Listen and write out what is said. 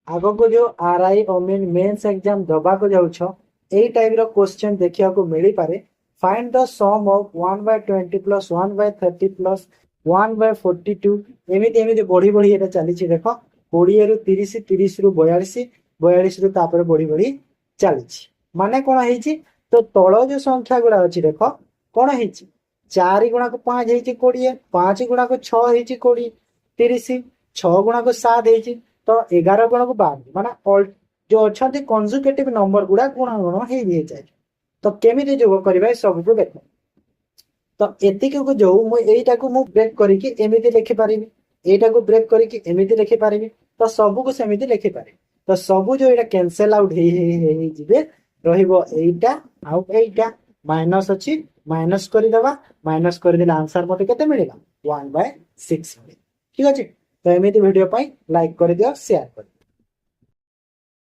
आग को जो आरआई मीन मेंस एग्जाम दबा को जाउछ एई टाइप रो क्वेश्चन देखिया को मिली पारे। Find the sum of 1/20 plus 1/30 plus 1/42 एमिति एमिति बढ़ी बढ़ी एटा चली छि देखो 20 रु 30 30 रु 42 42 रु तापर बढ़ी बढ़ी चली छि माने कोन हेइ छि तो तळ जो संख्या गुडा अछि देखो कोन हेइ छि 4 गुणा को 5 हेइ छि 20 5 गुणा को 6 हेइ छि 20 30 6 गुणा को 7 हेइ छि तो 11 गुणा को 12 माने जो अछंती कंजुगेटिव नंबर गुडा गुणा गुण हेइ भी जाय तो केमिति जोग करबा सब को देखो तो एतिक को जो मु एटा को मु ब्रेक करी कि एमिति लिखि पारिबी एटा को ब्रेक करी कि एमिति लिखि पारिबी तो सब को सेमिति लिखि पारिबी तो सब जो एटा कैंसिल आउट हेइ जिबे रहिबो एटा आउ एटा माइनस अछि माइनस करि दबा माइनस करि देला आंसर मते केते मिलिला 1/6 ठीक अछि तो एमिति वीडियो पई लाइक करि दियो शेयर करि